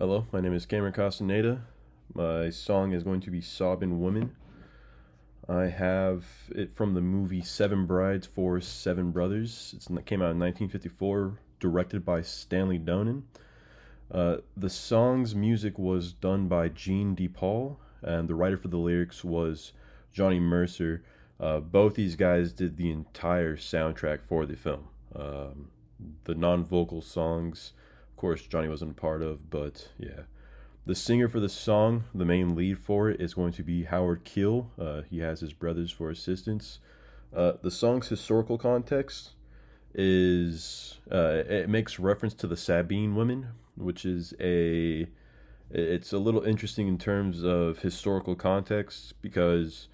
Hello, my name is Cameron Castaneda. My song is going to be Soobin Women. I have it from the movie Seven Brides for Seven Brothers. It came out in 1954, directed by Stanley Donen. The song's music was done by Gene DePaul, and the writer for the lyrics was Johnny Mercer. Both these guys did the entire soundtrack for the film. The non-vocal songs, of course, Johnny wasn't a part of, but yeah. The singer for the song, the main lead for it, is going to be Howard Keel. He has his brothers for assistants. The song's historical context is it makes reference to the Sabine women, which is it's a little interesting in terms of historical context because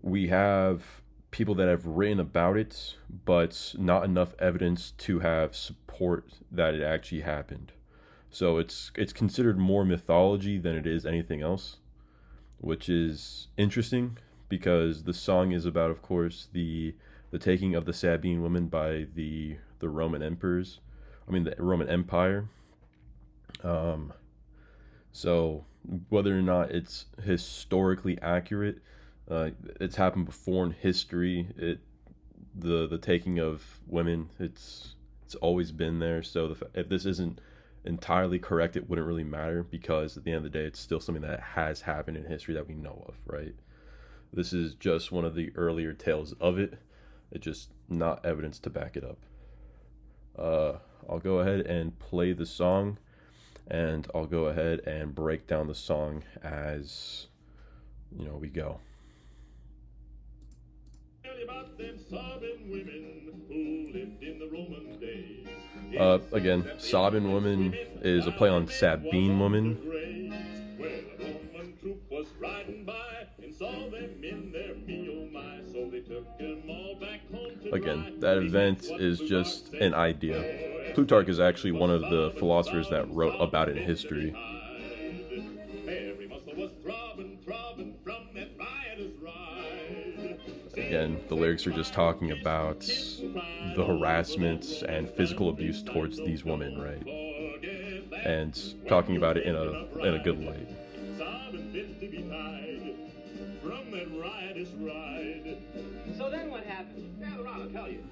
we have people that have written about it, but not enough evidence to have support that it actually happened. So it's considered more mythology than it is anything else, which is interesting because the song is about, of course, the taking of the Sabine women by the Roman emperors. I mean, the Roman Empire. Um, so whether or not it's historically accurate, it's happened before in history. The taking of women, it's always been there. So if this isn't entirely correct, it wouldn't really matter because at the end of the day, it's still something that has happened in history that we know of, right? This is just one of the earlier tales of it. It's just not evidence to back it up. I'll go ahead and play the song, and I'll go ahead and break down the song as we go. About them Soobin women who lived in the Roman days. Again, Soobin Women is a play on Sabine Woman. Where a Roman troop was riding by and saw them in their me oh my, so they took them all back home to Again, that event is just an idea. Plutarch is actually one of the philosophers that wrote about it in history. Every muscle was throbbing from that riotous ride. Again, the lyrics are just talking about the harassment and physical abuse towards these women, right? And talking about it in a good light. So then what happened? Gather around, I'll tell you.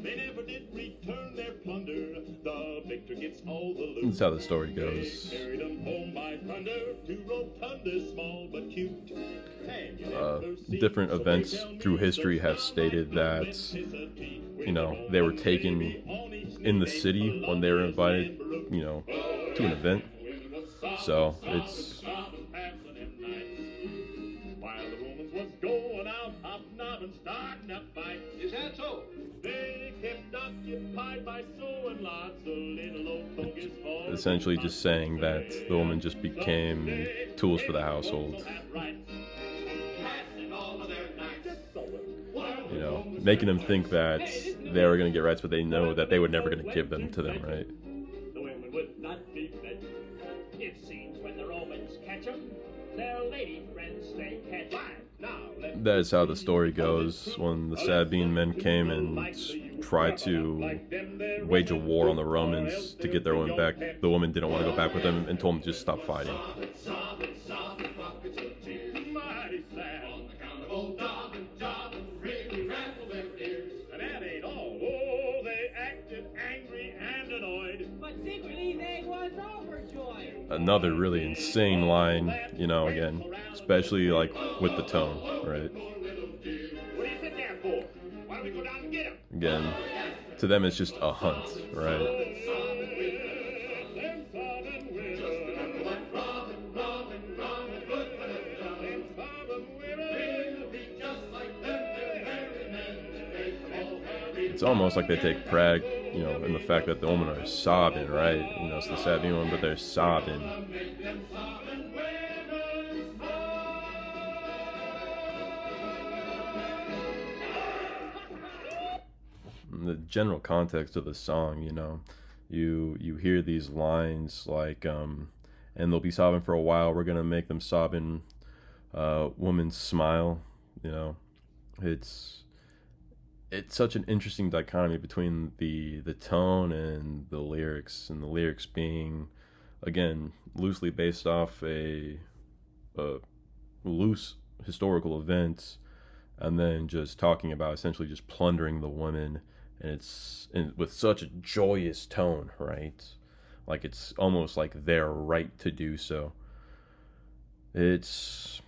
They never did return their plunder. The victor gets all the loot. That's how the story goes. Carried them home by thunder to rotundas small but cute. Different events through history have stated that they were taken in the city when they were invited to an event. So it's while the Romans was going out hobnobbing, starting a fight. Is that so? They kept occupied by sewing lots of little old bogus balls. essentially just saying that the woman just became tools for the household. Making them think that they were going to get rights, but they know that they were never going to give them to them, right? The women would not be fed. It seems when the Romans catch 'em, their lady friends they catch. That is how the story goes. When the Sabine men came and tried to wage a war on the Romans to get their women back, the woman didn't want to go back with them and told them to just stop fighting. Mighty sad. And that ain't all. Oh, they acted angry and annoyed. But secretly they was overjoyed. Another really insane line, again, especially like with the tone, right? What do you sit there for? Why don't we go down and get him? Again, to them it's just a hunt, right? Them Soobin women. Them Soobin women. It's almost like they take pride, in the fact that the women are sobbing, right? It's the Sabine woman, but they're sobbing. The general context of the song, you hear these lines like, and they'll be sobbing for a while. We're gonna make them sobbing women smile. It's such an interesting dichotomy between the tone and the lyrics being again, loosely based off a loose historical event, and then just talking about essentially just plundering the women, and with such a joyous tone, right? Like it's almost like their right to do so. It's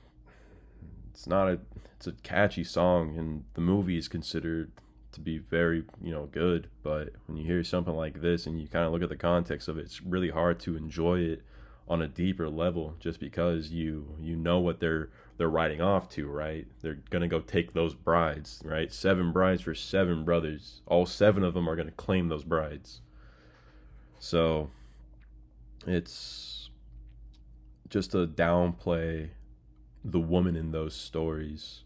it's not a it's a catchy song, and the movie is considered to be very, good, but when you hear something like this and you kind of look at the context of it, it's really hard to enjoy it on a deeper level, just because you know what they're riding off to, right? They're gonna go take those brides, right? 7 brides for 7 brothers. All 7 of them are gonna claim those brides. So it's just to downplay the woman in those stories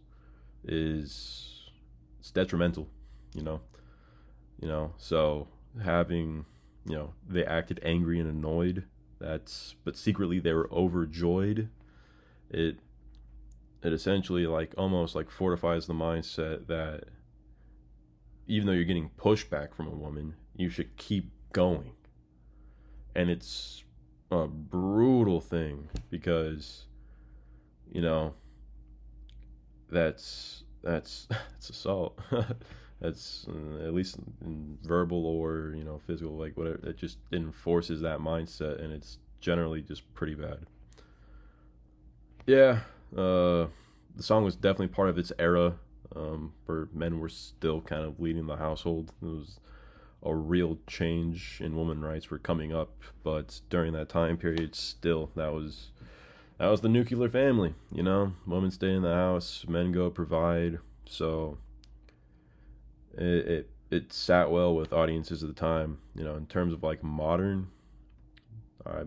it's detrimental, you know. So having, they acted angry and annoyed, but secretly they were overjoyed. It essentially like almost like fortifies the mindset that even though you're getting pushback from a woman, you should keep going. And it's a brutal thing because, that's assault. That's at least in verbal or physical, like whatever. It just enforces that mindset, and it's generally just pretty bad. Yeah, the song was definitely part of its era, where men were still kind of leading the household. It was a real change in women rights were coming up, but during that time period, still that was the nuclear family. Women stay in the house, men go provide. So it sat well with audiences at the time. In terms of like modern, I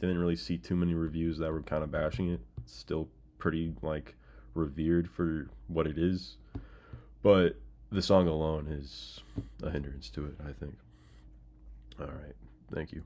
didn't really see too many reviews that were kind of bashing it. It's still pretty like revered for what it is, but the song alone is a hindrance to it, I think. All right, thank you.